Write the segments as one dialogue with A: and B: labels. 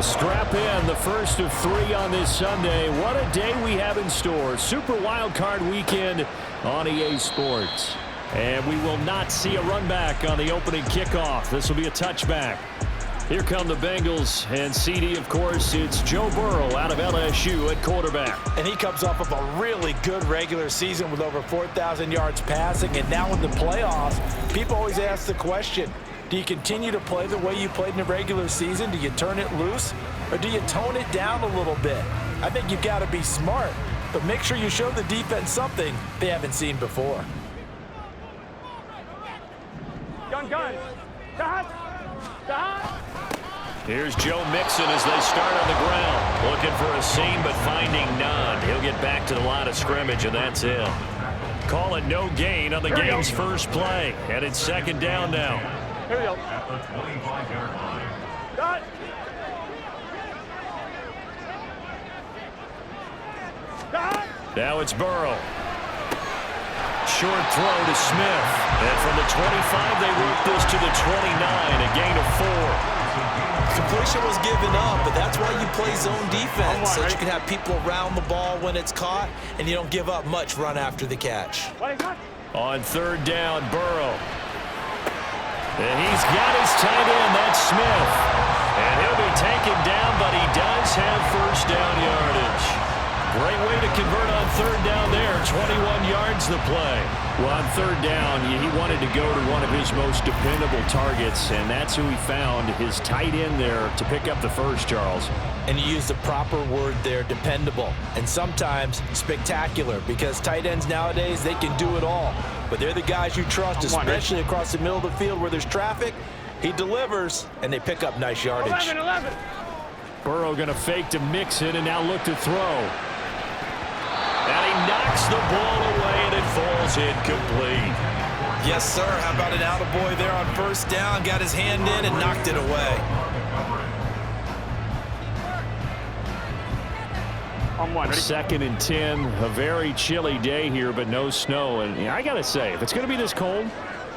A: Strap in, the first of 3 on this Sunday. What a day we have in store. Super Wildcard weekend on EA Sports. And we will not see a run back on the opening kickoff. This will be a touchback. Here come the Bengals, and CD, of course, it's Joe Burrow out of LSU at quarterback.
B: And he comes off of a really good regular season with over 4,000 yards passing, and now in the playoffs, people always ask the question, do you continue to play the way you played in the regular season? Do you turn it loose, or do you tone it down a little bit? I think you've got to be smart, but make sure you show the defense something they haven't seen before.
C: Gun.
A: Here's Joe Mixon as they start on the ground. Looking for a seam, but finding none. He'll get back to the line of scrimmage, and that's it. Call it no gain on the game's first play. And it's second down now.
C: Here we go. Got.
A: Now it's Burrow. Short throw to Smith. And from the 25, they root this to the 29, a gain of 4.
B: Completion was given up, but that's why you play zone defense, so you can have people around the ball when it's caught, and you don't give up much run after the catch.
A: On third down, Burrow. And he's got his tight end, that's Smith. And he'll be taken down, but he does have first down yardage. Great way to convert on third down there. 21 yards the play. Well, on third down, he wanted to go to one of his most dependable targets, and that's who he found, his tight end there, to pick up the first, Charles.
B: And you use the proper word there, dependable, and sometimes spectacular, because tight ends nowadays, they can do it all. But they're the guys you trust, especially across the middle of the field where there's traffic. He delivers, and they pick up nice yardage.
C: 11.
A: Burrow going to fake to Mixon and now look to throw. And he knocks the ball away, and it falls incomplete.
B: Yes, sir. How about an attaboy there on first down? Got his hand in and knocked it away.
A: Second and 10. A very chilly day here, but no snow. And I got to say, if it's going to be this cold,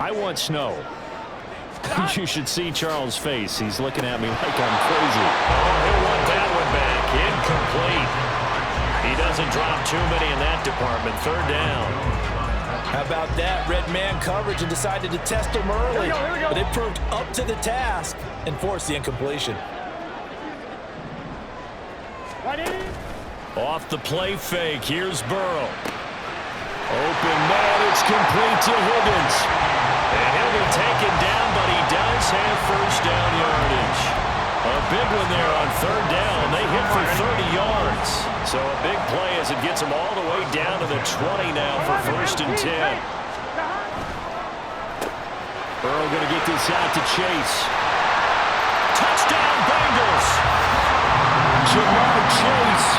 A: I want snow. You should see Charles' face. He's looking at me like I'm crazy. Oh, he'll want that one back. Incomplete. He doesn't drop too many in that department. Third down.
B: How about that? Red man coverage and decided to test him early.
C: Here we go.
B: But it proved up to the task and forced the incompletion.
A: Off the play fake. Here's Burrow. Open man. It's complete to Higgins. And he'll be taken down, but he does have first down yardage. A big one there on third down. They hit for 30 yards. So a big play as it gets them all the way down to the 20 now for first and 10. Burrow going to get this out to Chase. Touchdown Bengals. Jamar Chase,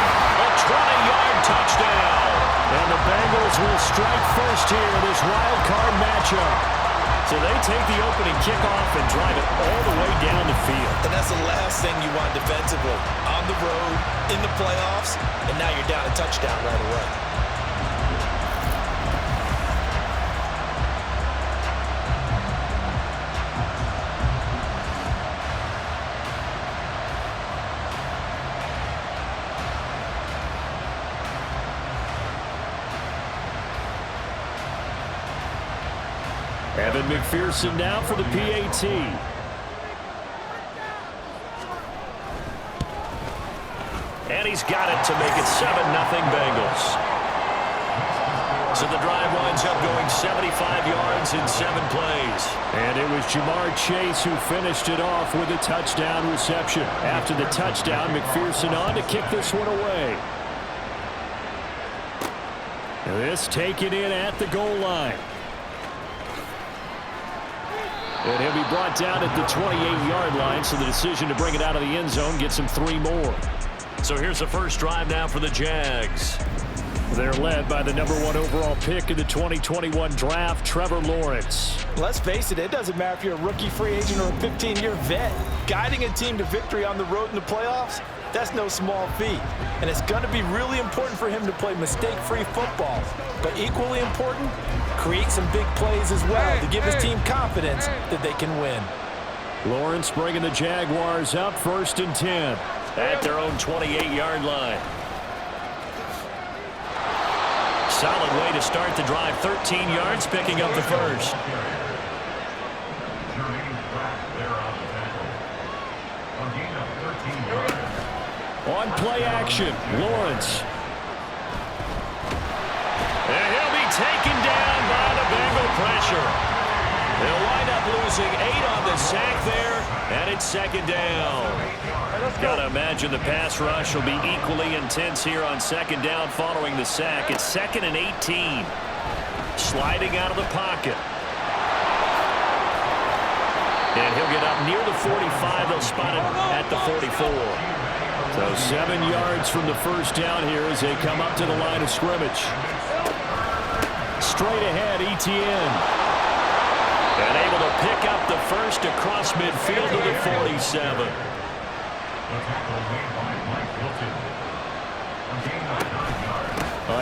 A: a 20-yard touchdown. And the Bengals will strike first here in this wild card matchup. So they take the opening kickoff and drive it all the way down the field.
B: And that's the last thing you want defensively. On the road, in the playoffs, and now you're down a touchdown right away.
A: Evan McPherson now for the PAT. And he's got it to make it 7-0 Bengals. So the drive winds up going 75 yards in 7 plays. And it was Jamar Chase who finished it off with a touchdown reception. After the touchdown, McPherson on to kick this one away. This taken in at the goal line. And he'll be brought down at the 28-yard line, so the decision to bring it out of the end zone gets him 3 more. So here's the first drive now for the Jags. They're led by the #1 overall pick in the 2021 draft, Trevor Lawrence.
B: Let's face it, it doesn't matter if you're a rookie free agent or a 15-year vet. Guiding a team to victory on the road in the playoffs, that's no small feat. And it's going to be really important for him to play mistake-free football. But equally important, create some big plays as well to give his team confidence that they can win.
A: Lawrence bringing the Jaguars up 1st and 10 at their own 28-yard line. Solid way to start the drive. 13 yards, picking up the first. On play action, Lawrence. And he'll be taken down by the Bengal pressure. They'll wind up losing 8 on the sack there, and it's 2nd down. Got to imagine the pass rush will be equally intense here on 2nd down following the sack. It's 2nd and 18. Sliding out of the pocket. And he'll get up near the 45. They'll spot him at the 44. So 7 yards from the first down here as they come up to the line of scrimmage. Straight ahead, Etienne. And able to pick up the first across midfield to the 47.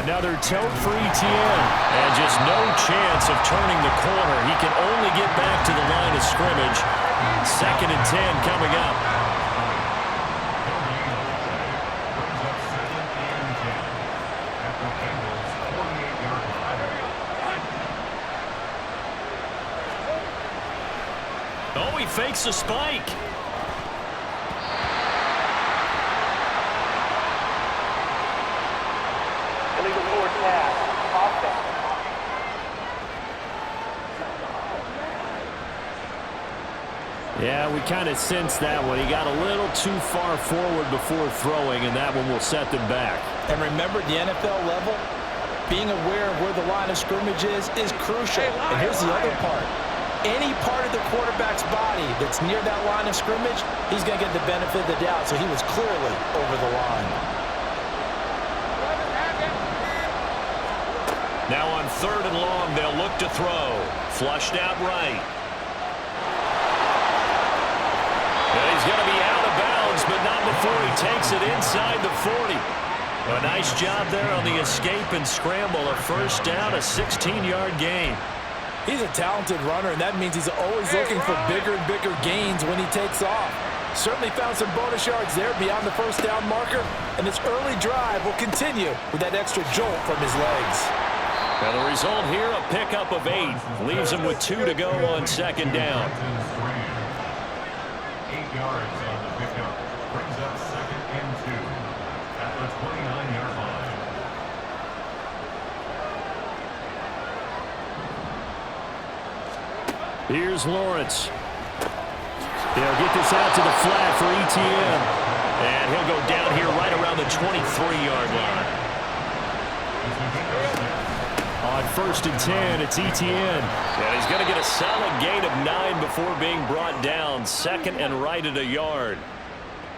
A: Another tote for Etienne. And just no chance of turning the corner. He can only get back to the line of scrimmage. 2nd and 10 coming up. Oh, he fakes a spike.
C: Illegal forward pass. Offset.
A: Yeah, we kind of sensed that one. He got a little too far forward before throwing, and that one will set them back.
B: And remember, the NFL level, being aware of where the line of scrimmage is crucial. And here's the other part. Any part of the quarterback's body that's near that line of scrimmage, he's going to get the benefit of the doubt. So he was clearly over the line.
A: Now on 3rd and long, they'll look to throw. Flushed out right. And he's going to be out of bounds, but not before he takes it inside the 40. A nice job there on the escape and scramble. A first down, a 16-yard gain.
B: He's a talented runner, and that means he's always looking for bigger and bigger gains when he takes off. Certainly found some bonus yards there beyond the first down marker, and this early drive will continue with that extra jolt from his legs.
A: Now the result here, a pickup of 8. Leaves him with 2 to go on 2nd down.
D: 8 yards on the pickup. Brings up 2nd and 2 at the 29-yard line.
A: Here's Lawrence. They'll get this out to the flat for Etienne. And he'll go down here right around the 23-yard line. On 1st and 10, it's Etienne. And he's going to get a solid gain of 9 before being brought down. 2nd and right at a yard.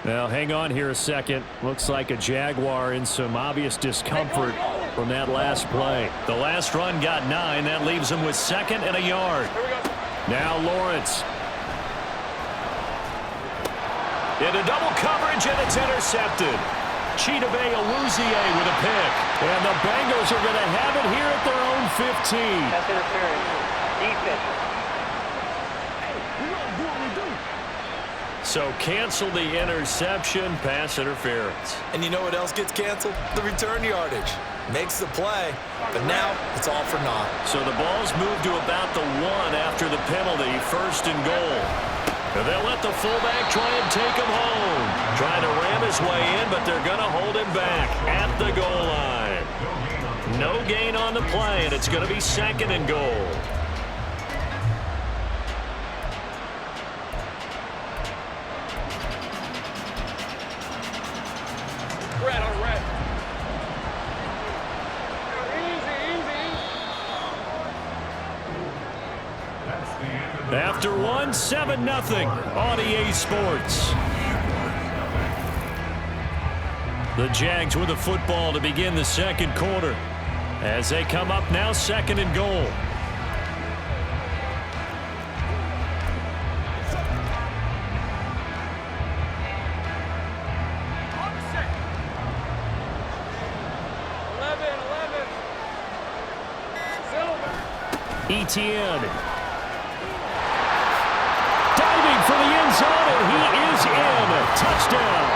A: Now, hang on here a second. Looks like a Jaguar in some obvious discomfort from that last play. The last run got 9. That leaves him with 2nd and a yard. Now Lawrence. Into double coverage, and it's intercepted. Chidobe Awuzie with a pick. And the Bengals are going to have it here at their own 15.
C: That's interference. Defense.
A: So cancel the interception, pass interference.
B: And you know what else gets canceled? The return yardage. Makes the play, but now it's all for naught.
A: So the ball's moved to about the 1 after the penalty, 1st and goal. And they'll let the fullback try and take him home. Trying to ram his way in, but they're going to hold him back at the goal line. No gain on the play, and it's going to be 2nd and goal.
C: Red on red.
A: After 1, 7-0 on EA Sports. The Jags with the football to begin the 2nd quarter as they come up now 2nd and goal. Etienne. Diving for the end hangs on, and he is in. Touchdown.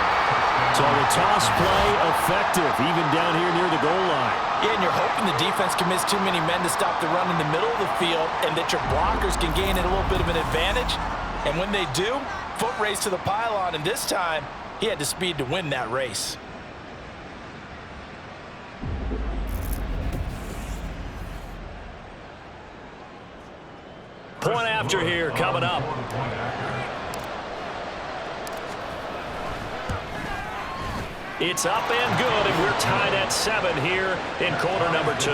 A: So the toss play effective, even down here near the goal line.
B: Yeah, and you're hoping the defense commits too many men to stop the run in the middle of the field and that your blockers can gain a little bit of an advantage. And when they do, foot race to the pylon, and this time he had the speed to win that race.
A: Point after here coming up. It's up and good, and we're tied at 7 here in quarter number 2.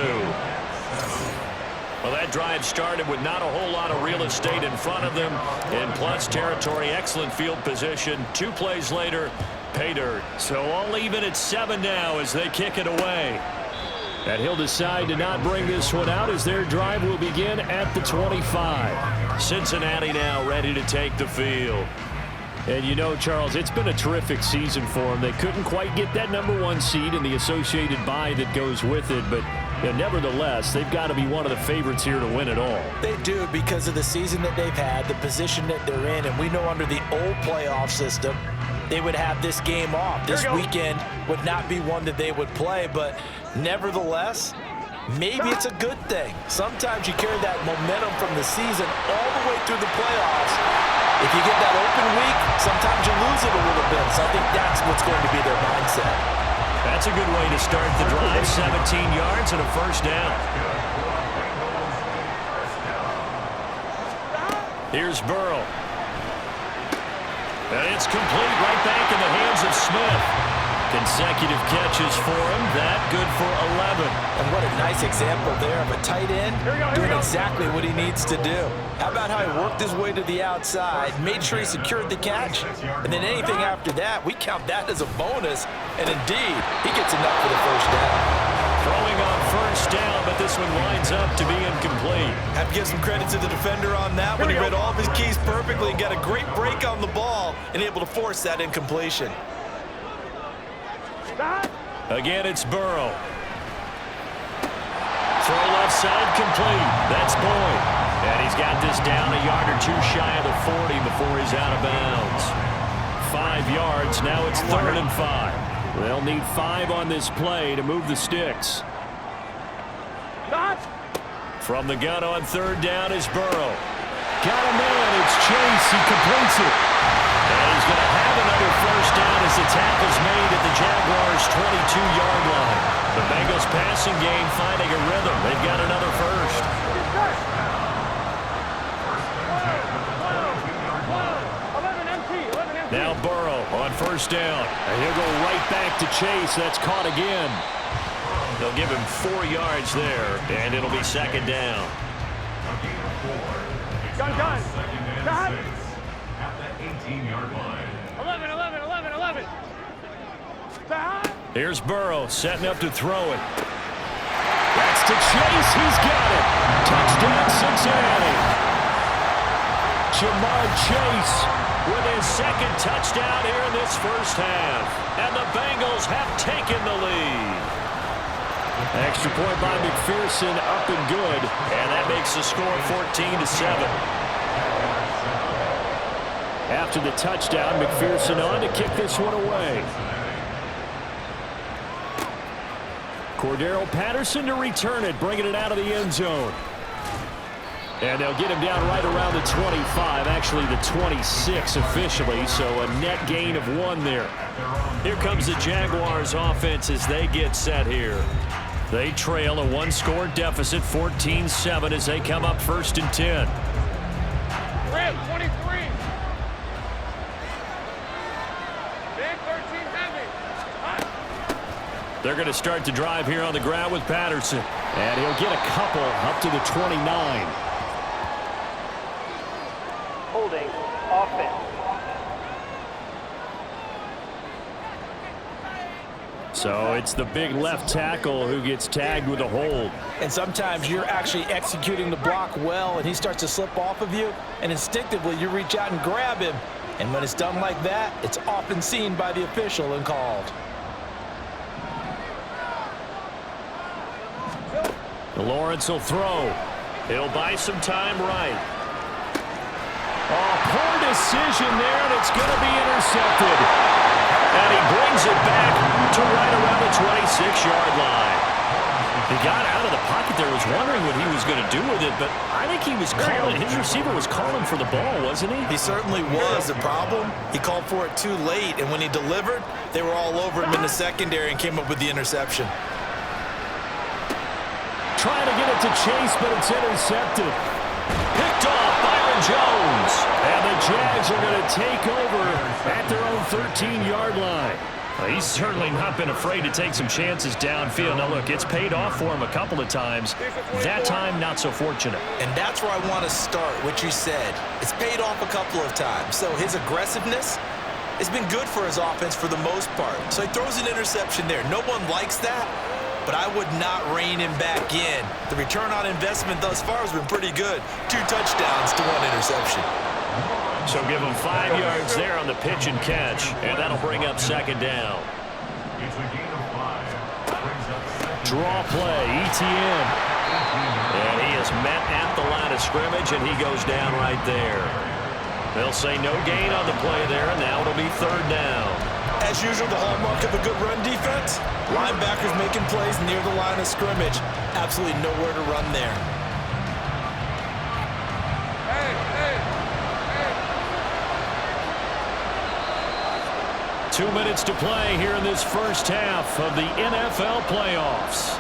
A: Well, that drive started with not a whole lot of real estate in front of them. In plus territory, excellent field position. 2 plays later, pay dirt. So all even at 7 now as they kick it away. And he'll decide to not bring this one out as their drive will begin at the 25. Cincinnati now ready to take the field. And you know, Charles, it's been a terrific season for them. They couldn't quite get that #1 seed and the associated bye that goes with it, but nevertheless, they've got to be one of the favorites here to win it all.
B: They do, because of the season that they've had, the position that they're in, and we know under the old playoff system, they would have this game off. This weekend would not be one that they would play, but nevertheless, maybe it's a good thing. Sometimes you carry that momentum from the season all the way through the playoffs. If you get that open week, sometimes you lose it a little bit. So I think that's what's going to be their mindset.
A: That's a good way to start the drive. 17 yards and a first down. Here's Burrow. And it's complete right back in the hands of Smith. Consecutive catches for him. That good for 11.
B: And what a nice example there of a tight end doing exactly what he needs to do. How about how he worked his way to the outside, made sure he secured the catch, and then anything after that, we count that as a bonus. And indeed, he gets enough for the first down.
A: Throwing on first down, but this one winds up to be incomplete.
E: Have to give some credit to the defender on that when he read all of his keys perfectly and got a great break on the ball and able to force that incompletion.
A: Again, it's Burrow. Throw left side complete. That's Boyd. And he's got this down a yard or 2 shy of the 40 before he's out of bounds. 5 yards. Now it's 3rd and 5. They'll need 5 on this play to move the sticks. From the gun on 3rd down is Burrow. Got a man. It's Chase. He completes it. And he's going to have another first down as the tackle's made at the Jaguars' 22-yard line. The Bengals passing game finding a rhythm. They've got another first. Now Burrow on first down. And he'll go right back to Chase. That's caught again. They'll give him 4 yards there, and it'll be 2nd down.
C: Done.
D: At the 18-yard line.
C: 11.
A: Here's Burrow setting up to throw it. That's to Chase. He's got it. Touchdown, Cincinnati. Jamar Chase with his 2nd touchdown here in this first half. And the Bengals have taken the lead. Extra point by McPherson, up and good. And that makes the score 14-7. After the touchdown, McPherson on to kick this one away. Cordero Patterson to return it, bringing it out of the end zone. And they'll get him down right around the 25, actually the 26 officially, so a net gain of 1 there. Here comes the Jaguars offense as they get set here. They trail a 1-score deficit, 14-7 as they come up 1st and 10.
C: Red 23. Big 13 heavy.
A: They're going to start the drive here on the ground with Patterson. And he'll get a couple up to the 29.
C: Holding offense.
A: So it's the big left tackle who gets tagged with a hold.
B: And sometimes you're actually executing the block well, and he starts to slip off of you, and instinctively you reach out and grab him. And when it's done like that, it's often seen by the official and called.
A: Lawrence will throw. He'll buy some time right. Oh, poor decision there, and it's going to be intercepted. And he brings it back to right around the 26-yard line. He got out of the pocket there, was wondering what he was going to do with it, but I think he was calling, his receiver was calling for the ball, wasn't he?
E: He certainly was. The problem, he called for it too late, and when he delivered, they were all over him in the secondary and came up with the interception.
A: Trying to get it to Chase, but it's intercepted. Picked off Byron Jones. And the Jags are going to take over at their own 13-yard line. He's certainly not been afraid to take some chances downfield. Now, look, it's paid off for him a couple of times. That time, not so fortunate.
E: And that's where I want to start, what you said. It's paid off a couple of times. So his aggressiveness has been good for his offense for the most part. So he throws an interception there. No one likes that, but I would not rein him back in. The return on investment thus far has been pretty good. 2 touchdowns to 1 interception.
A: So give him 5 yards there on the pitch and catch, and that'll bring up second down.
D: It's a gain of 5. Brings up second.
A: Draw play, ETN. And he is met at the line of scrimmage, and he goes down right there. They'll say no gain on the play there, and now it'll be third down.
E: As usual, the hallmark of a good run defense, linebackers making plays near the line of scrimmage. Absolutely nowhere to run there.
A: 2 minutes to play here in this first half of the NFL playoffs.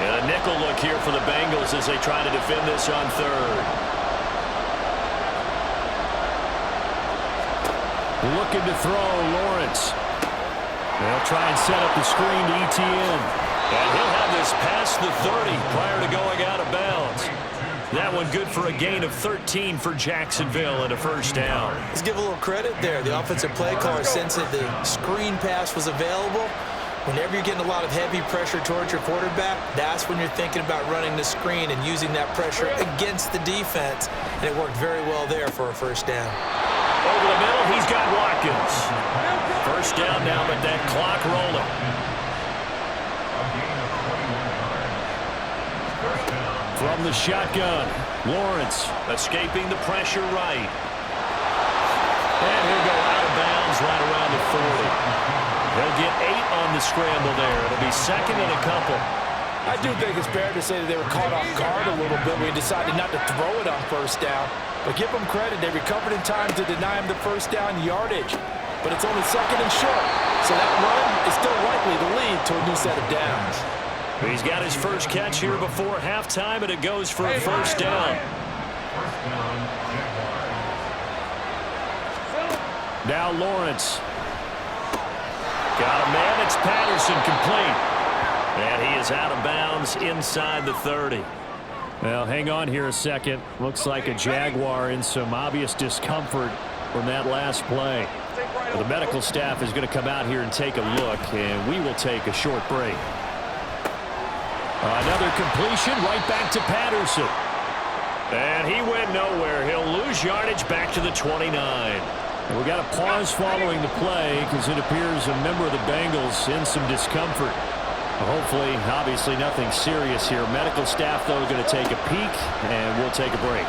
A: And a nickel look here for the Bengals as they try to defend this on third. Looking to throw, Lawrence. They'll try and set up the screen to ETN. And he'll have this past the 30 prior to going out of bounds. That one good for a gain of 13 for Jacksonville and a first down.
E: Let's give a little credit there. The offensive play caller sensed that the screen pass was available. Whenever you're getting a lot of heavy pressure towards your quarterback, that's when you're thinking about running the screen and using that pressure against the defense. And it worked very well there for a first down.
A: Over the middle, he's got Watkins. First down now, but that clock rolling. From the shotgun, Lawrence escaping the pressure right. And he'll go out of bounds right around the 40. He'll get 8 on the scramble there. It'll be second and a couple.
B: I do think it's fair to say that they were caught off guard a little bit when he decided not to throw it on first down. But give them credit. They recovered in time to deny him the first down yardage. But it's only second and short. So that run is still likely to lead to a new set of downs.
A: He's got his first catch here before halftime, and it goes for a first down. Now Lawrence. Got a man. It's Patterson, complete. And he is out of bounds inside the 30. Well, hang on here a second. Looks like a Jaguar in some obvious discomfort from that last play. Well, the medical staff is going to come out here and take a look, and we will take a short break. Another completion right back to Patterson. And he went nowhere. He'll lose yardage back to the 29. And we got a pause following the play because it appears a member of the Bengals in some discomfort. Hopefully, obviously nothing serious here. Medical staff, though, going to take a peek, and we'll take a break.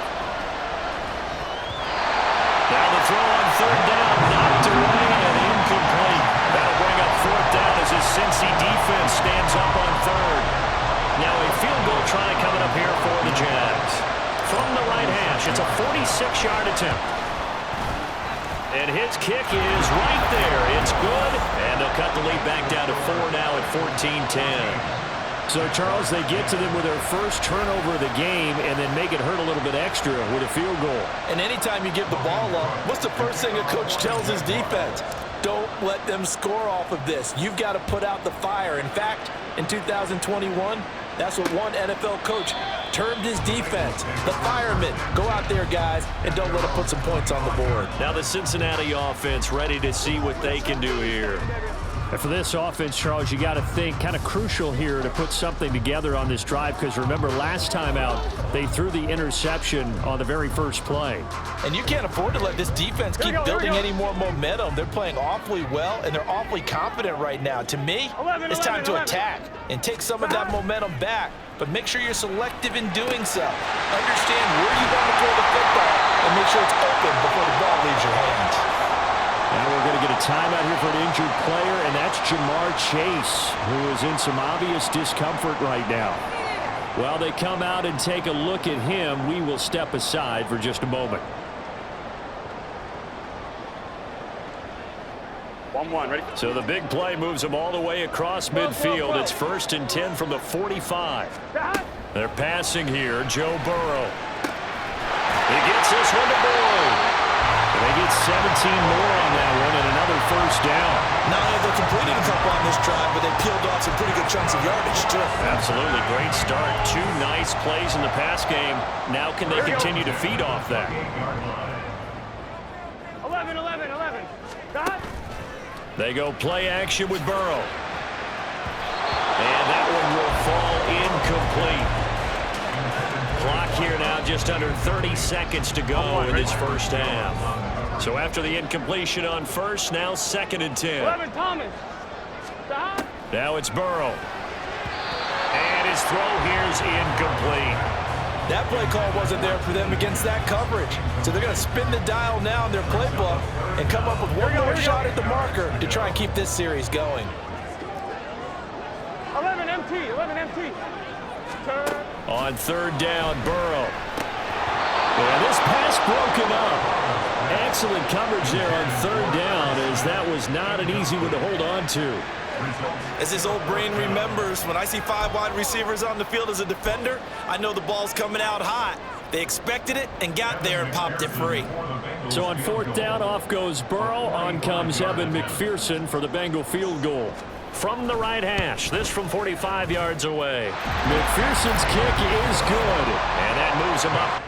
A: Now the throw on third down, knocked away and incomplete. That'll bring up fourth down as his Cincy defense stands up on third. Now a field goal try coming up here for the Jags. From the right hash, it's a 46-yard attempt. And his kick is right there. It's good. And they'll cut the lead back down to 4 now at 14-10. So, Charles, they get to them with their first turnover of the game and then make it hurt a little bit extra with a field goal.
E: And anytime you give the ball up, what's the first thing a coach tells his defense? Don't let them score off of this. You've got to put out the fire. In fact, in 2021, that's what one NFL coach termed his defense. The firemen. Go out there, guys, and don't let them put some points on the board.
A: Now the Cincinnati offense ready to see what they can do here. And for this offense, Charles, you got to think kind of crucial here to put something together on this drive, because remember last time out they threw the interception on the very first play.
B: And you can't afford to let this defense keep building any more momentum. They're playing awfully well, and they're awfully confident right now. To me, it's time to attack and take some of that momentum back, but make sure you're selective in doing so. Understand where you want to throw the football and make sure it's open before the ball leaves your hands.
A: Now we're going to get a timeout here for an injured player, and that's Jamar Chase, who is in some obvious discomfort right now. While they come out and take a look at him, we will step aside for just a moment.
C: 1-1, ready?
A: So the big play moves them all the way across midfield. It's 1st and 10 from the 45. They're passing here. Joe Burrow. He gets this one to Boyd. They get 17 more on that one and another first down.
B: Not only have they completed a couple on this drive, but they peeled off some pretty good chunks of yardage, too.
A: Absolutely. Great start. 2 nice plays in the pass game. Now can they continue to feed off that?
C: 11. Stop.
A: They go play action with Burrow. And that one will fall incomplete. Clock here now, just under 30 seconds to go in this first half. So after the incompletion on first, now 2nd and 10.
C: 11, Thomas. Stop.
A: Now it's Burrow. And his throw here's incomplete.
B: That play call wasn't there for them against that coverage. So they're going to spin the dial now in their playbook and come up with one more shot at the marker to try and keep this series going.
C: 11 MT. Turn.
A: On 3rd down, Burrow. And this pass broken up. Excellent coverage there on 3rd down, as that was not an easy one to hold on to.
B: As his old brain remembers, when I see 5 wide receivers on the field as a defender, I know the ball's coming out hot. They expected it and got there and popped it free.
A: So on 4th down, off goes Burrow. On comes Evan McPherson for the Bengal field goal. From the right hash, this from 45 yards away. McPherson's kick is good, and that moves him up.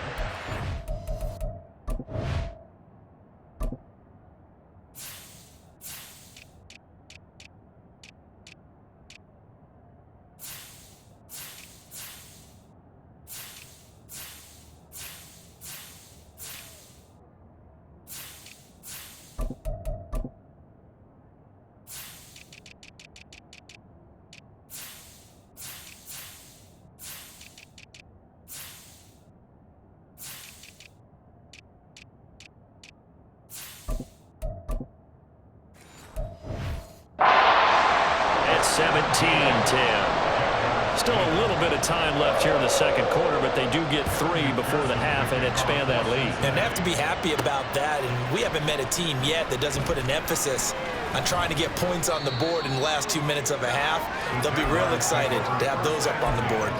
A: It's 17-10. Still a little bit of time left here in the 2nd quarter, but they do get 3 before the half and expand that lead.
B: And they have to be happy about that, and we haven't met a team yet that doesn't put an emphasis on trying to get points on the board in the last 2 minutes of a half. They'll be real excited to have those up on the board.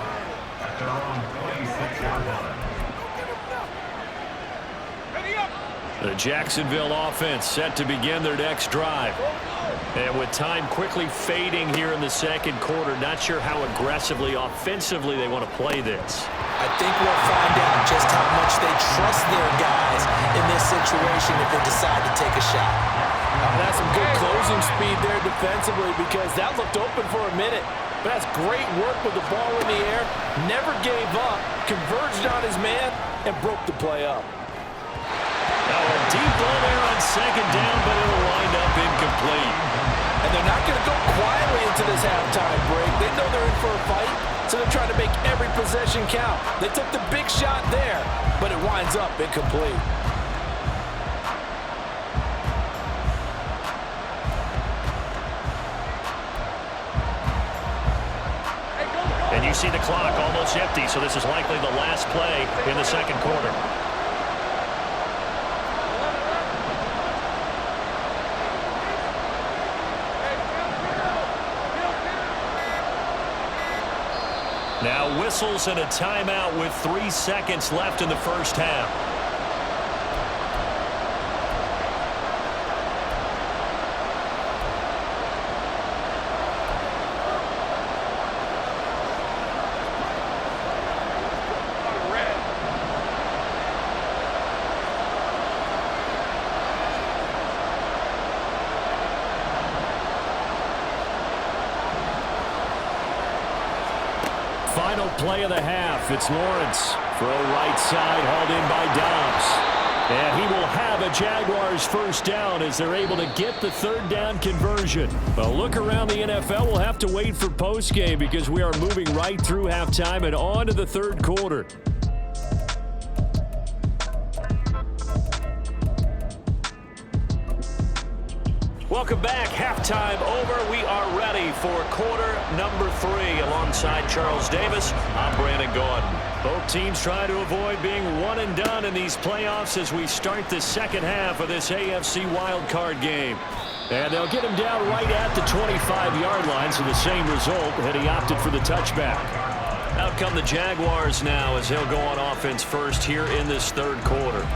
A: The Jacksonville offense set to begin their next drive. And with time quickly fading here in the 2nd quarter, not sure how aggressively, offensively they want to play this.
B: I think we'll find out just how much they trust their guys in this situation if they decide to take a shot. That's some good closing speed there defensively, because that looked open for a minute. But that's great work with the ball in the air. Never gave up, converged on his man, and broke the play up.
A: Now a deep ball there on 2nd down, but it'll wind up incomplete.
B: And they're not going to go quietly into this halftime break. They know they're in for a fight, so they're trying to make every possession count. They took the big shot there, but it winds up incomplete.
A: And you see the clock almost empty, so this is likely the last play in the 2nd quarter. Now whistles and a timeout with 3 seconds left in the first half. play of the half. It's Lawrence. Throw right side, hauled in by Dobbs. And he will have a Jaguars first down as they're able to get the third down conversion. A look around the NFL. We'll have to wait for postgame because we are moving right through halftime and on to the third quarter. Welcome back. Halftime over. We are ready for quarter number 3. Alongside Charles Davis, I'm Brandon Gordon. Both teams trying to avoid being one and done in these playoffs as we start the second half of this AFC Wildcard game. And they'll get him down right at the 25-yard line, so the same result had he opted for the touchback. Out come the Jaguars now as he'll go on offense first here in this third quarter.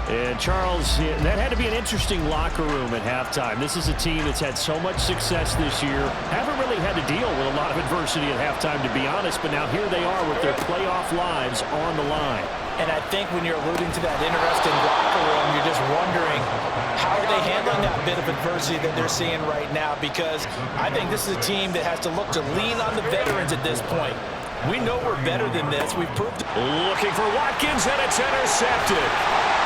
A: And Charles, that had to be an interesting locker room at halftime. This is a team that's had so much success this year. Haven't really had to deal with a lot of adversity at halftime, to be honest, but now here they are with their playoff lives on the line.
B: And I think when you're alluding to that interesting locker room, you're just wondering how are they handling that bit of adversity that they're seeing right now, because I think this is a team that has to look to lean on the veterans at this point. We know we're better than this. We've proved it.
A: Looking for Watkins, and it's intercepted.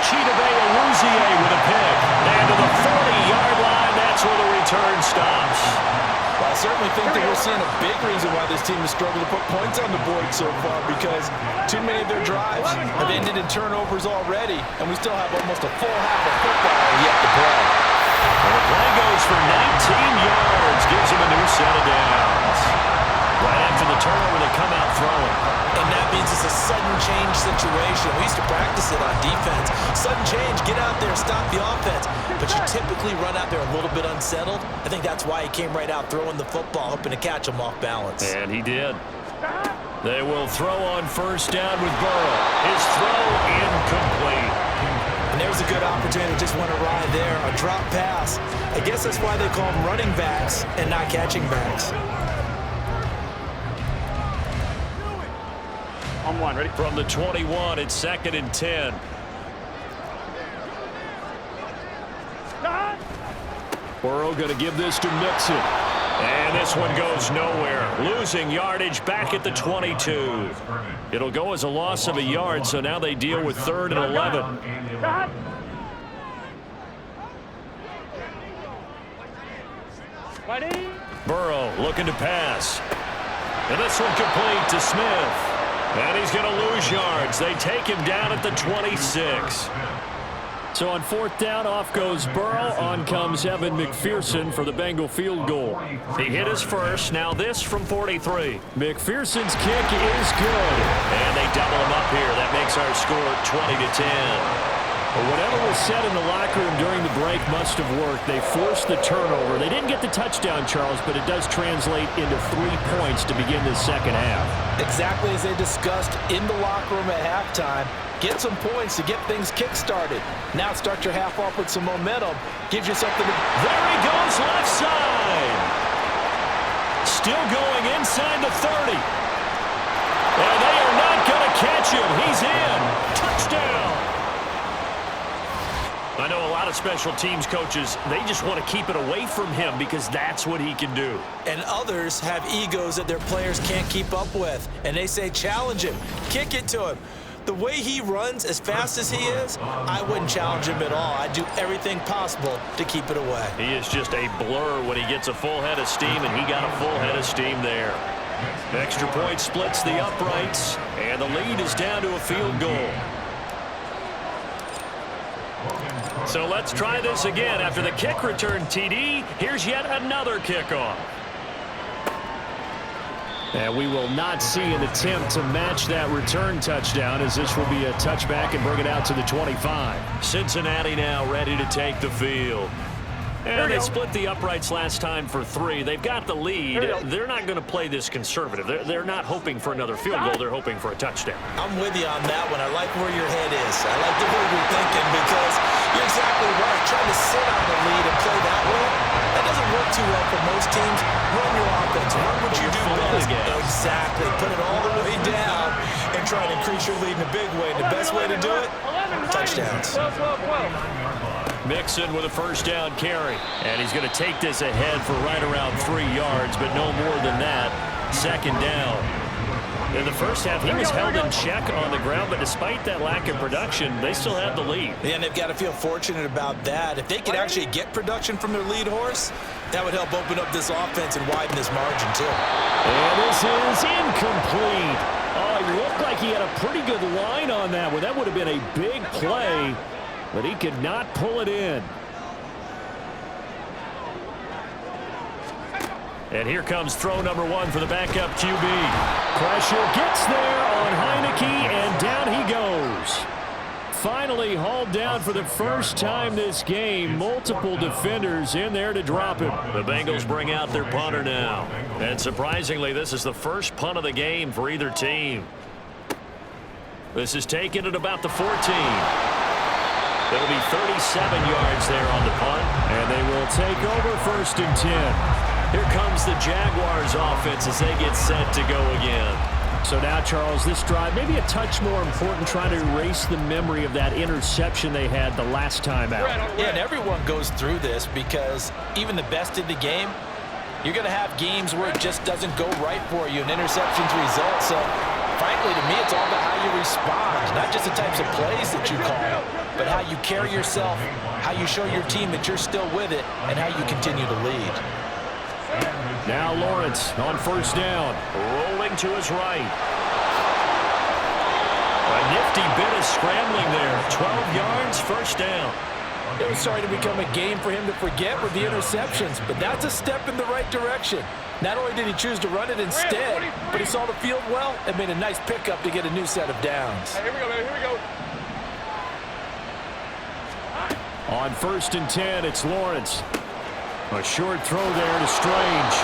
A: Chidobe-Awuzie with a pick. And to the 40-yard line, that's where the return stops.
B: Well, I certainly think that we're seeing a big reason why this team has struggled to put points on the board so far, because too many of their drives have ended in turnovers already, and we still have almost a full half of football yet to play.
A: And the play goes for 19 yards, gives him a new set of downs. Right after the turnover, they come out throwing.
E: And that means it's a sudden change situation. We used to practice it on defense. Sudden change, get out there, stop the offense. But you typically run out there a little bit unsettled. I think that's why he came right out throwing the football, hoping to catch him off balance.
A: And he did. They will throw on first down with Burrow. His throw incomplete.
E: And there's a good opportunity. Just went awry there. A drop pass. I guess that's why they call them running backs and not catching backs.
C: On one, ready?
A: From the 21, it's 2nd and 10. Burrow going to give this to Mixon. And this one goes nowhere. Losing yardage back at the 22. It'll go as a loss of a yard, so now they deal with 3rd and 11. Burrow looking to pass. And this one complete to Smith. And he's going to lose yards. They take him down at the 26. So on 4th down, off goes Burrow. On comes Evan McPherson for the Bengal field goal. He hit his first. Now this from 43. McPherson's kick is good. And they double him up here. That makes our score 20-10. Well, whatever was said in the locker room during the break must have worked. They forced the turnover. They didn't get the touchdown, Charles, but it does translate into 3 points to begin the second half.
B: Exactly as they discussed in the locker room at halftime. Get some points to get things kick-started. Now start your half off with some momentum. Gives you something to...
A: There he goes, left side. Still going inside the 30. And they are not going to catch him. He's in. Touchdown. I know a lot of special teams coaches, they just want to keep it away from him because that's what he can do.
E: And others have egos that their players can't keep up with. And they say, challenge him, kick it to him. The way he runs, as fast as he is, I wouldn't challenge him at all. I'd do everything possible to keep it away.
A: He is just a blur when he gets a full head of steam, and he got a full head of steam there. Extra point splits the uprights, and the lead is down to a field goal. So let's try this again. After the kick return TD, here's yet another kickoff. And we will not see an attempt to match that return touchdown, as this will be a touchback and bring it out to the 25. Cincinnati now ready to take the field. And they split the uprights last time for 3. They've got the lead. They're not going to play this conservative. They're not hoping for another field goal. They're hoping for a touchdown.
E: I'm with you on that one. I like where your head is. I like the way you're thinking, because you're exactly right. Trying to sit on the lead and play that way, that doesn't work too well for most teams. Run your offense. Run what you do best. Exactly. Put it all the way down and try to increase your lead in a big way. The best way to do it, touchdowns.
A: Mixon with a first down carry. And he's going to take this ahead for right around 3 yards, but no more than that. 2nd down. In the first half, he was held in check on the ground, but despite that lack of production, they still had the lead.
E: Yeah, and they've got to feel fortunate about that. If they could actually get production from their lead horse, that would help open up this offense and widen this margin, too.
A: And this is incomplete. Oh, it looked like he had a pretty good line on that one. That would have been a big play, but he could not pull it in. And here comes throw number 1 for the backup QB. Pressure gets there on Heineke, and down he goes. Finally hauled down for the first time this game. Multiple defenders in there to drop him. The Bengals bring out their punter now. And surprisingly, this is the first punt of the game for either team. This is taken at about the 14. It'll be 37 yards there on the punt. And they will take over 1st and 10. Here comes the Jaguars offense as they get set to go again. So now, Charles, this drive may be a touch more important, trying to erase the memory of that interception they had the last time out.
B: Yeah, and everyone goes through this because even the best in the game, you're going to have games where it just doesn't go right for you, and interceptions result. So, frankly, to me, it's all about how you respond, not just the types of plays that you call, but how you carry yourself, how you show your team that you're still with it, and how you continue to lead.
A: Now Lawrence on 1st down, rolling to his right. A nifty bit of scrambling there. 12 yards, 1st down.
B: It was starting to become a game for him to forget with the interceptions, but that's a step in the right direction. Not only did he choose to run it instead, but he saw the field well and made a nice pickup to get a new set of downs.
C: Here we go, man. Here we go.
A: On 1st and 10, it's Lawrence. A short throw there to Strange.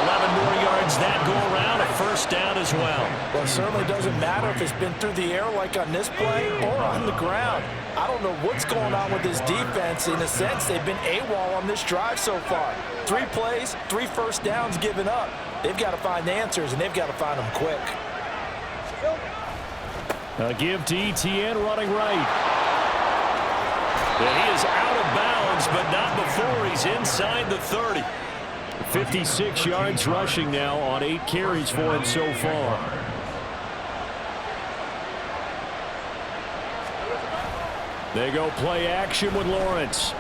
A: 11 more yards that go around, a 1st down as well.
B: Well, it certainly doesn't matter if it's been through the air like on this play or on the ground. I don't know what's going on with this defense. In a sense, they've been AWOL on this drive so far. 3 plays, 3 1st downs given up. They've got to find answers, and they've got to find them quick.
A: A give to Etienne running right. And he is out of bounds, but not before he's inside the 30. 56 yards rushing now on 8 carries for him so far. They go play action with Lawrence.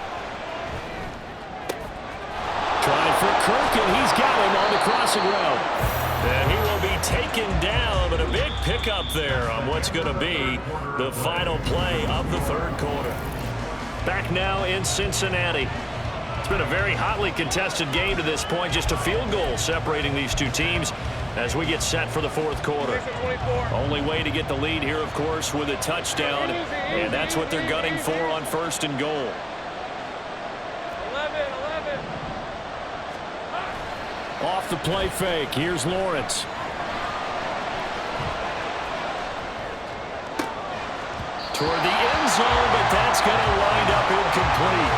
A: Trying for Kirk, and he's got him on the crossing route. And he will be taken down, but a big pickup there on what's going to be the final play of the 3rd quarter. Back now in Cincinnati. It's been a very hotly contested game to this point. Just a field goal separating these two teams as we get set for the 4th quarter. Only way to get the lead here, of course, with a touchdown. And that's what they're gunning for on 1st and goal.
C: 11.
A: Off the play fake. Here's Lawrence. Toward the end zone, but that's going to wind up incomplete.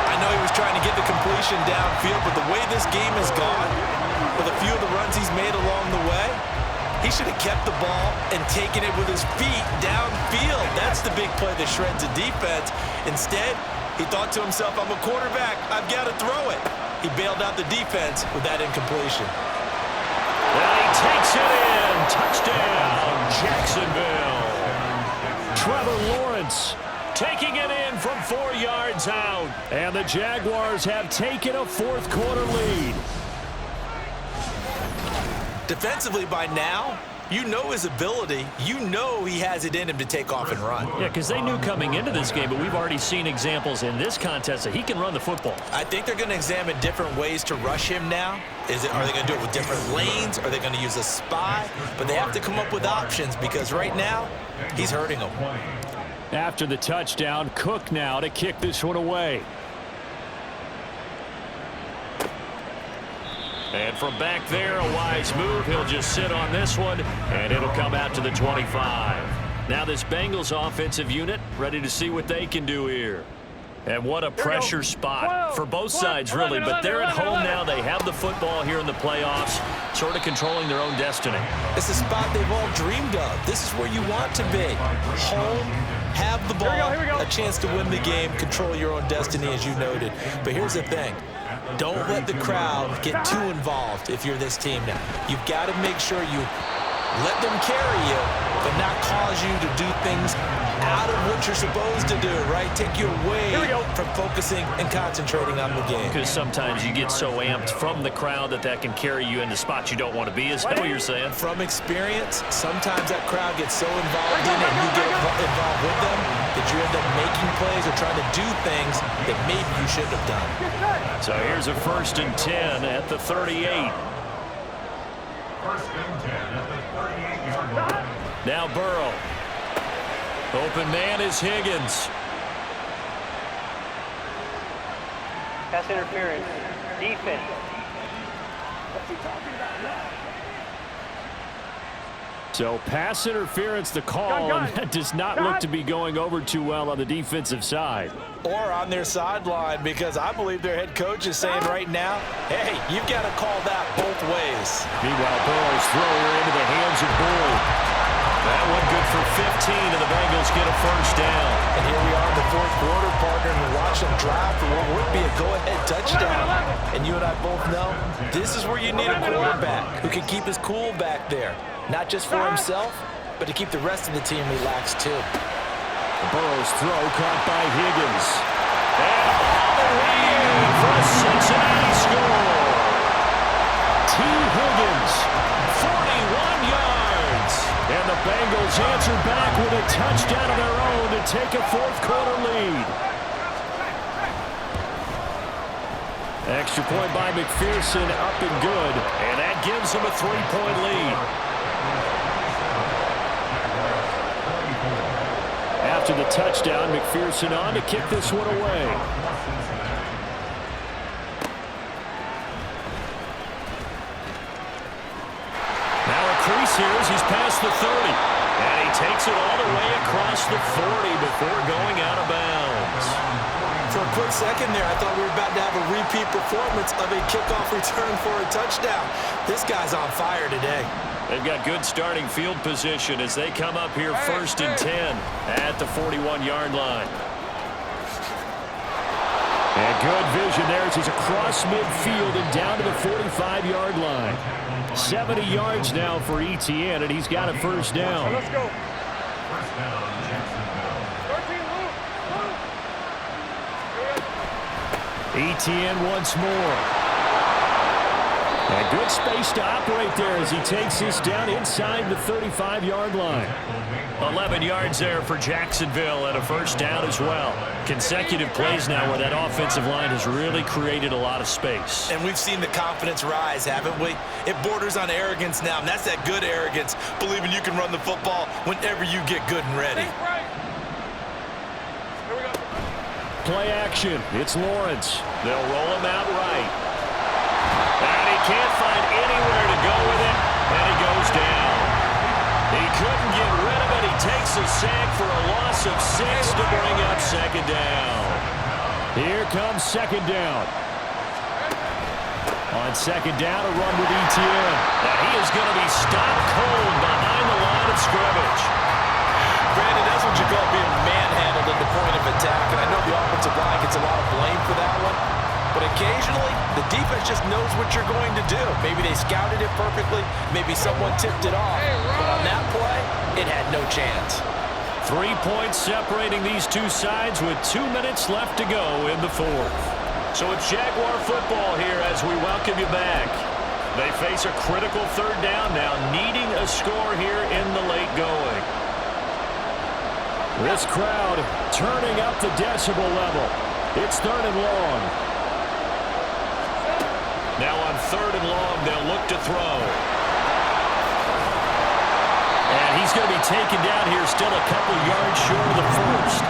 E: I know he was trying to get the completion downfield, but the way this game has gone, with a few of the runs he's made along the way, he should have kept the ball and taken it with his feet downfield. That's the big play that shreds a defense. Instead, he thought to himself, I'm a quarterback, I've got to throw it. He bailed out the defense with that incompletion.
A: And he takes it in. Touchdown, Jacksonville. Trevor Lawrence taking it in from 4 yards out. And the Jaguars have taken a 4th quarter lead.
E: Defensively by now, you know his ability. You know he has it in him to take off and run.
A: Yeah, because they knew coming into this game, but we've already seen examples in this contest that he can run the football.
E: I think they're going to examine different ways to rush him now. Are they going to do it with different lanes? Are they going to use a spy? But they have to come up with options because right now, he's hurting them.
A: After the touchdown, Cook now to kick this one away. And from back there, a wise move. He'll just sit on this one, and it'll come out to the 25. Now this Bengals offensive unit ready to see what they can do here. And what a pressure spot for both sides, really. But they're at home now. They have the football here in the playoffs, sort of controlling their own destiny.
E: It's the spot they've all dreamed of. This is where you want to be. Home, have the ball, a chance to win the game, control your own destiny, as you noted. But here's the thing. Don't let the crowd get too involved if you're this team now. You've got to make sure you let them carry you, but not cause you to do things out of what you're supposed to do, right? Take you away from focusing and concentrating on the game.
A: Because sometimes you get so amped from the crowd that can carry you into spots you don't want to be. Is that what you're saying?
E: From experience, sometimes that crowd gets so involved in it and you get involved with them that you end up making plays or trying to do things that maybe you shouldn't have done.
A: So here's a 1st and 10 at the 38.
D: 1st and 10 at the 38-yard line.
A: Now Burrow. Open man is Higgins.
F: Pass interference. Defense.
A: So pass interference the call, and that does not look to be going over too well on the defensive side.
B: Or on their sideline, because I believe their head coach is saying right now, hey, you've got to call that both ways.
A: Meanwhile, Burrow's throw here into the hands of Boyd. That one good for 15, and the Bengals get a 1st down.
B: And here we are in the 4th quarter, partner, and watch them drive for what would be a go-ahead touchdown. And you and I both know this is where you need a quarterback who can keep his cool back there. Not just for himself, but to keep the rest of the team relaxed too.
A: Burrow's throw caught by Higgins. And all the way in for a Cincinnati score. T. Higgins, 41 yards. And the Bengals answer back with a touchdown of their own to take a 4th quarter lead. Extra point by McPherson, up and good. And that gives them a 3-point lead. After the touchdown, McPherson on to kick this one away. Now a crease here as he's past the 30. And he takes it all the way across the 40 before going out of bounds.
E: For a quick second there, I thought we were about to have a repeat performance of a kickoff return for a touchdown. This guy's on fire today.
A: They've got good starting field position as they come up here 1st and 10 at the 41-yard line. And good vision there as he's across midfield and down to the 45-yard line. 70 yards now for ETN, and he's got a 1st down.
C: Let's go.
D: 1st down, Jacksonville.
C: 13, move.
A: ETN once more. And good space to operate there as he takes this down inside the 35-yard line. 11 yards there for Jacksonville and a 1st down as well. Consecutive plays now where that offensive line has really created a lot of space.
E: And we've seen the confidence rise, haven't we? It borders on arrogance now, and that's that good arrogance, believing you can run the football whenever you get good and ready.
C: Here we go.
A: Play action. It's Lawrence. They'll roll him out right. And he can't find anywhere to go with it, and he goes down. He couldn't get rid of it. He takes a sack for a loss of 6 to bring up 2nd down. Here comes 2nd down. On 2nd down, a run with ETN. And he is going to be stopped cold behind the line of scrimmage.
B: Brandon, that's what you call being manhandled at the point of attack, and I know the offensive line gets a lot of blame for that one. But occasionally, the defense just knows what you're going to do. Maybe they scouted it perfectly. Maybe someone tipped it off. But on that play, it had no chance.
A: 3 points separating these two sides with 2 minutes left to go in the 4th. So it's Jaguar football here as we welcome you back. They face a critical 3rd down now, needing a score here in the late going. This crowd turning up the decibel level. It's 3rd and long. Now on 3rd and long, they'll look to throw. And he's going to be taken down here still a couple yards short of the 1st.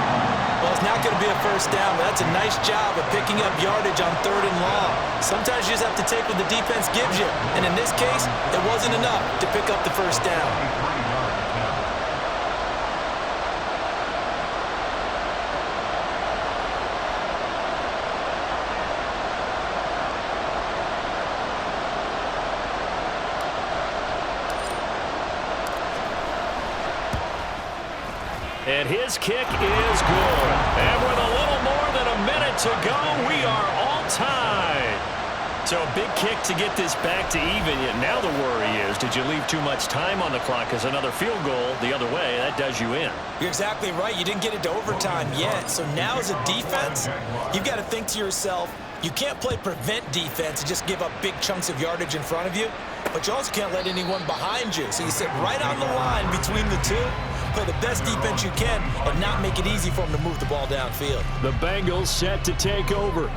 E: Well, it's not going to be a 1st down, but that's a nice job of picking up yardage on 3rd and long. Sometimes you just have to take what the defense gives you. And in this case, it wasn't enough to pick up the 1st down.
A: And his kick is good. And with a little more than a minute to go, we are all tied. So a big kick to get this back to even. Yet now the worry is, did you leave too much time on the clock? Because another field goal the other way, that does you in.
E: You're exactly right. You didn't get it to overtime yet. So now as a defense, you've got to think to yourself, you can't play prevent defense and just give up big chunks of yardage in front of you, but you also can't let anyone behind you. So you sit right on the line between the two, play the best defense you can, and not make it easy for them to move the ball downfield.
A: The Bengals set to take over.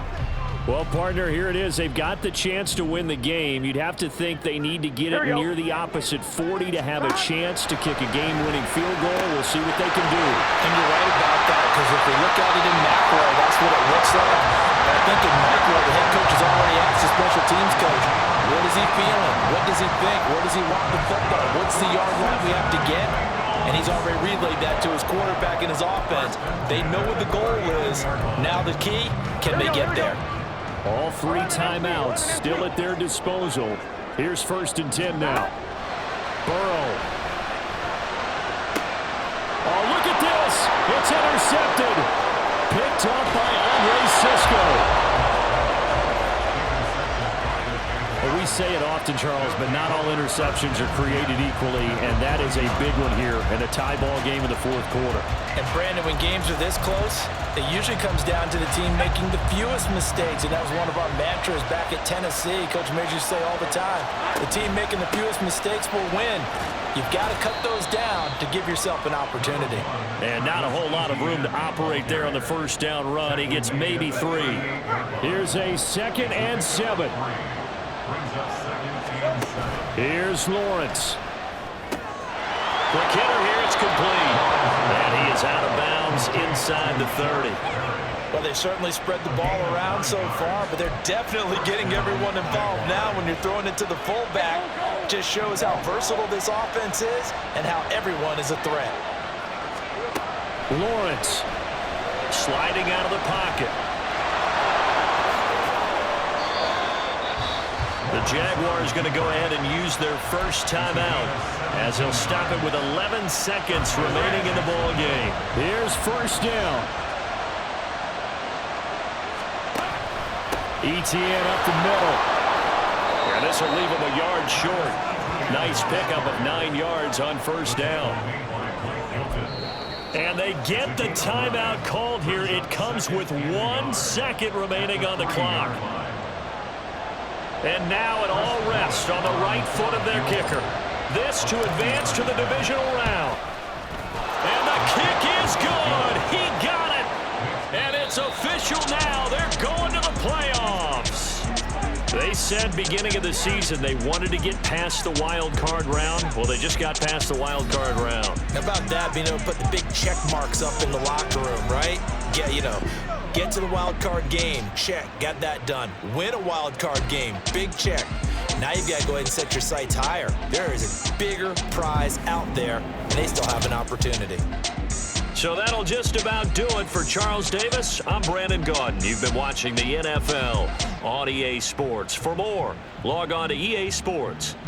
A: Well, partner, here it is. They've got the chance to win the game. You'd have to think they need to get it near the opposite 40 to have a chance to kick a game-winning field goal. We'll see what they can do.
B: And you're right about that, because if we look at it in macro, that's what it looks like. But I think in micro, the head coach has already asked the special teams coach, what is he feeling? What does he think? Where does he want the football? What's the yard line we have to get? And he's already relayed that to his quarterback and his offense. They know what the goal is. Now the key, can they get there?
A: All 3 timeouts still at their disposal. Here's 1st and 10 now. Burrow. Oh, look at this. It's intercepted. Picked up by Andre Cisco. Well, we say it often, Charles, but not all interceptions are created equally, and that is a big one here in a tie ball game in the 4th quarter.
B: And Brandon, when games are this close, it usually comes down to the team making the fewest mistakes, and that was one of our mantras back at Tennessee. Coach Major say all the time, the team making the fewest mistakes will win. You've got to cut those down to give yourself an opportunity.
A: And not a whole lot of room to operate there on the 1st down run. He gets maybe 3. Here's a 2nd and 7. Here's Lawrence. Quick hitter here, it's complete. And he is out of bounds inside the 30.
B: Well, they certainly spread the ball around so far, but they're definitely getting everyone involved now when you're throwing it to the fullback. Just shows how versatile this offense is and how everyone is a threat.
A: Lawrence sliding out of the pocket. The Jaguars going to go ahead and use their first timeout as they'll stop it with 11 seconds remaining in the ball game. Here's 1st down. ETN up the middle. And this will leave him a yard short. Nice pickup of 9 yards on 1st down. And they get the timeout called here. It comes with 1 second remaining on the clock. And now it all rests on the right foot of their kicker. This to advance to the divisional round. And the kick is good. He got it. And it's official now. They're going to the playoffs. They said beginning of the season they wanted to get past the wild card round. Well, they just got past the wild card round.
B: How about that, being able to put the big check marks up in the locker room, right? Yeah, get to the wild card game. Check. Got that done. Win a wild card game. Big check. Now you've got to go ahead and set your sights higher. There is a bigger prize out there, and they still have an opportunity.
A: So that'll just about do it for Charles Davis. I'm Brandon Gaudin. You've been watching the NFL on EA Sports. For more, log on to easports.com.